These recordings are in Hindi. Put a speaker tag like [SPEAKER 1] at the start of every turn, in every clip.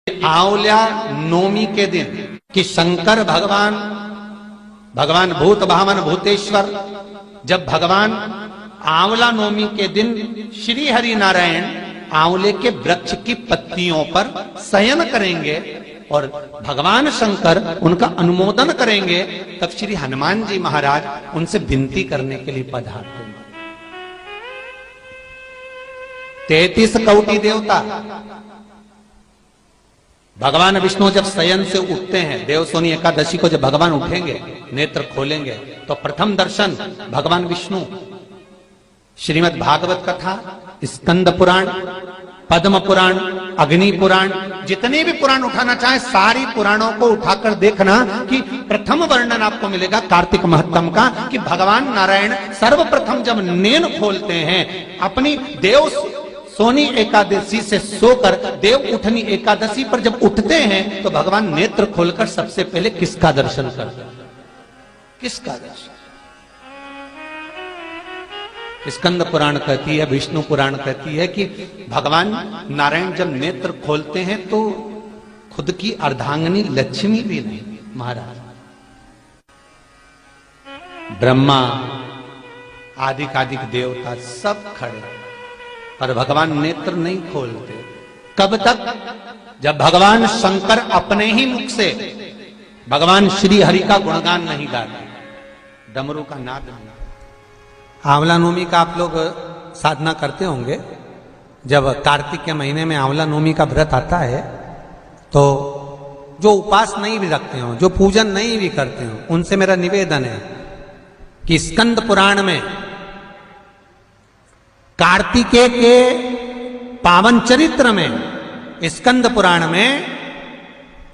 [SPEAKER 1] आंवल्या नवमी के दिन कि शंकर भगवान भूत भावन भूतेश्वर जब भगवान आंवला नवमी के दिन श्री हरि नारायण आंवले के वृक्ष की पत्तियों पर शयन करेंगे और भगवान शंकर उनका अनुमोदन करेंगे, तब श्री हनुमान जी महाराज उनसे विनती करने के लिए पधारते हैं। 33 कौटी देवता भगवान विष्णु जब शयन से उठते हैं, देवसोनी एकादशी को जब भगवान उठेंगे, नेत्र खोलेंगे, तो प्रथम दर्शन भगवान विष्णु। श्रीमद् भागवत कथा, स्कंद पुराण, पद्म पुराण, अग्नि पुराण, जितने भी पुराण उठाना चाहे सारी पुराणों को उठाकर देखना कि प्रथम वर्णन आपको मिलेगा कार्तिक महत्तम का कि भगवान नारायण सर्वप्रथम जब नेन खोलते हैं अपनी देव सोनी एकादशी से सोकर देव उठनी एकादशी पर जब उठते हैं तो भगवान नेत्र खोलकर सबसे पहले किसका दर्शन करते हैं? किसका दर्शन? स्कंद पुराण कहती है, विष्णु पुराण कहती है कि भगवान नारायण जब नेत्र खोलते हैं तो खुद की अर्धांगिनी लक्ष्मी भी नहीं, महाराज ब्रह्मा आदिक देवता सब खड़े, पर भगवान नेत्र नहीं खोलते। कब तक? जब भगवान शंकर अपने ही मुख से भगवान श्री हरि का गुणगान नहीं गाते, डमरू का नाद नहीं। आंवला नवमी का आप लोग साधना करते होंगे। जब कार्तिक के महीने में आंवला नवमी का व्रत आता है तो जो उपास नहीं भी रखते हो, जो पूजन नहीं भी करते हो, उनसे मेरा निवेदन है कि स्कंद पुराण में कार्तिकेय के पावन चरित्र में स्कंद पुराण में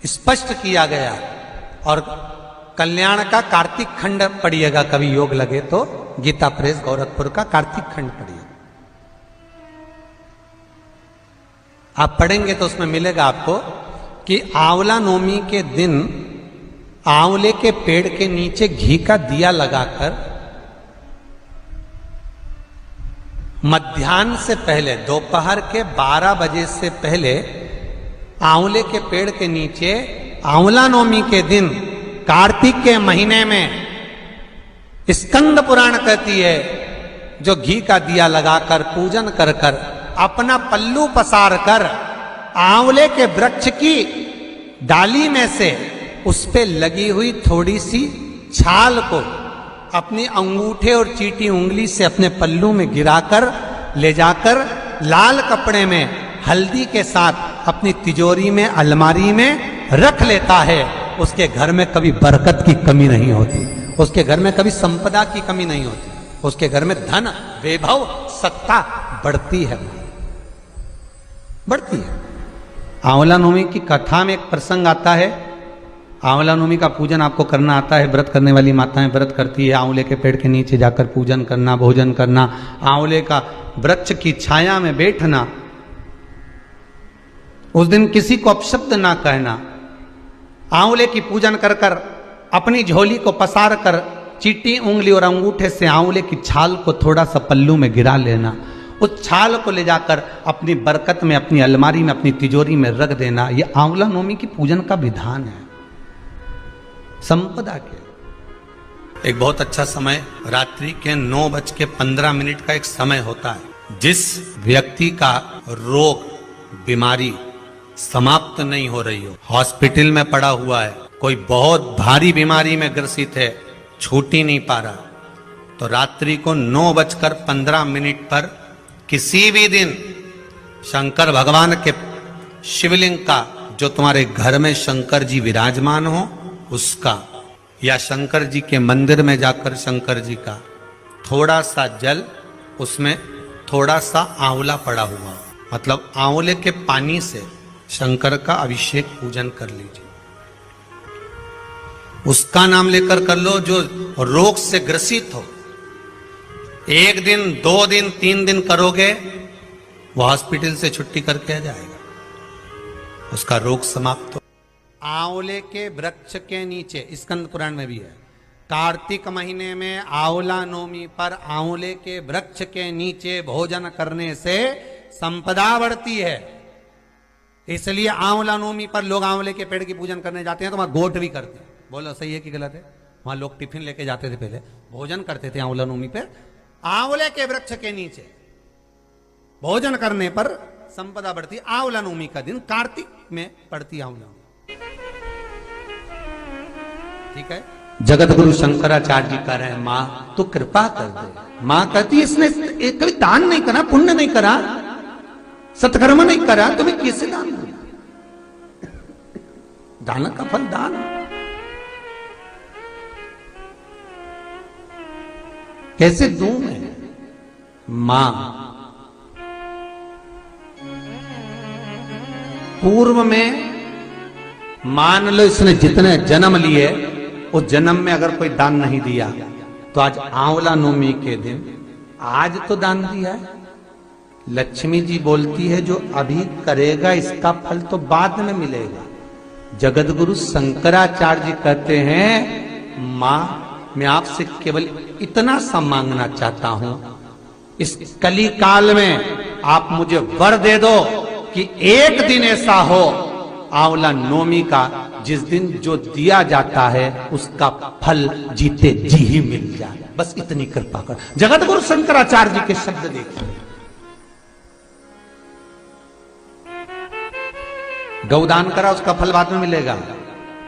[SPEAKER 1] स्पष्ट किया गया, और कल्याण का कार्तिक खंड पढ़िएगा, कभी योग लगे तो गीता प्रेस गोरखपुर का कार्तिक खंड पढ़िए। आप पढ़ेंगे तो उसमें मिलेगा आपको कि आंवला नवमी के दिन आंवले के पेड़ के नीचे घी का दिया लगाकर मध्याह्न से पहले, दोपहर के 12 बजे से पहले आंवले के पेड़ के नीचे आंवला नवमी के दिन कार्तिक के महीने में स्कंद पुराण कहती है जो घी का दिया लगाकर पूजन कर कर अपना पल्लू पसार कर आंवले के वृक्ष की डाली में से उस पे लगी हुई थोड़ी सी छाल को अपनी अंगूठे और चीटी उंगली से अपने पल्लू में गिराकर ले जाकर लाल कपड़े में हल्दी के साथ अपनी तिजोरी में अलमारी में रख लेता है। उसके घर में कभी बरकत की कमी नहीं होती, उसके घर में कभी संपदा की कमी नहीं होती, उसके घर में धन वैभव सत्ता बढ़ती है, बढ़ती है। आंवला नवमी की कथा में एक प्रसंग आता है। आंवला नवमी का पूजन आपको करना आता है, व्रत करने वाली माताएं व्रत करती है, आंवले के पेड़ के नीचे जाकर पूजन करना, भोजन करना, आंवले का वृक्ष की छाया में बैठना, उस दिन किसी को अपशब्द ना कहना, आंवले की पूजन कर कर अपनी झोली को पसार कर चीटी उंगली और अंगूठे से आंवले की छाल को थोड़ा सा पल्लू में गिरा लेना, उस छाल को ले जाकर अपनी बरकत में, अपनी अलमारी में, अपनी तिजोरी में रख देना। यह आंवला नवमी की पूजन का विधान है, संपदा के। एक बहुत अच्छा समय रात्रि के 9:15 का एक समय होता है। जिस व्यक्ति का रोग बीमारी समाप्त नहीं हो रही हो, हॉस्पिटल में पड़ा हुआ है, कोई बहुत भारी बीमारी में ग्रसित है, छूट ही नहीं पा रहा, तो रात्रि को 9:15 पर किसी भी दिन शंकर भगवान के शिवलिंग का, जो तुम्हारे घर में शंकर जी विराजमान हो उसका, या शंकर जी के मंदिर में जाकर शंकर जी का थोड़ा सा जल, उसमें थोड़ा सा आंवला पड़ा हुआ, मतलब आंवले के पानी से शंकर का अभिषेक पूजन कर लीजिए। उसका नाम लेकर कर लो जो रोग से ग्रसित हो। 1 दिन 2 दिन 3 दिन करोगे, वो हॉस्पिटल से छुट्टी करके आ जाएगा, उसका रोग समाप्त हो। आंवले के वृक्ष के नीचे, स्कंद पुराण में भी है, कार्तिक महीने में आंवला नवमी पर आंवले के वृक्ष के नीचे भोजन करने से संपदा बढ़ती है। इसलिए आंवला नवमी पर लोग आंवले के पेड़ की पूजन करने जाते हैं तो वहां गोट भी करते हैं। बोलो सही है कि गलत है? वहां लोग टिफिन लेके जाते थे, पहले भोजन करते थे आंवला नवमी पर, आंवले के वृक्ष के नीचे भोजन करने पर संपदा बढ़ती। आंवला नवमी का दिन कार्तिक में पड़ती आंवला नवमी, ठीक है। जगत गुरु शंकराचार्य जी कह रहे हैं, मां तू कृपा कर दे। मां कहती है इसने कभी दान नहीं करा, पुण्य नहीं करा, सत्कर्म नहीं करा, तुम्हें कैसे दान दूं? दान का फल दान। कैसे दूं मैं? मां पूर्व में मान लो इसने जितने जन्म लिए उस जन्म में अगर कोई दान नहीं दिया तो आज आंवला नवमी के दिन आज तो दान दिया है। लक्ष्मी जी बोलती है जो अभी करेगा इसका फल तो बाद में मिलेगा। जगत गुरु शंकराचार्य जी कहते हैं, मां मैं आपसे केवल इतना सा मांगना चाहता हूं, इस कली काल में आप मुझे वर दे दो कि एक दिन ऐसा हो आंवला नवमी का जिस दिन जो दिया जाता है उसका फल जीते जी ही मिल जाए। बस इतनी कृपा कर। जगत गुरु शंकराचार्य जी के शब्द देखिए। गौदान करा उसका फल बाद में मिलेगा,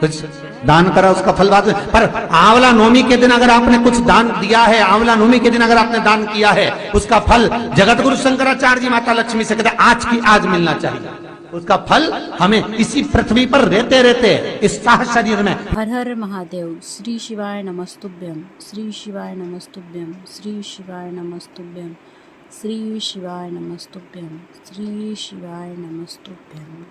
[SPEAKER 1] कुछ दान करा उसका फल बाद में, पर आंवला नवमी के दिन अगर आपने कुछ दान दिया है, आंवला नवमी के दिन अगर आपने दान किया है, उसका फल जगत गुरु शंकराचार्य जी माता लक्ष्मी से कहते आज की आज मिलना चाहिए। उसका फल हमें इसी पृथ्वी पर रहते रहते इस साह शरीर में।
[SPEAKER 2] हर हर महादेव। श्री शिवाय नमस्तुभ्यम, श्री शिवाय नमस्तुभ्यम, श्री शिवाय नमस्तुभ्यम, श्री शिवाय नमस्तुभ्यम, श्री शिवाय नमस्तुभ्यम।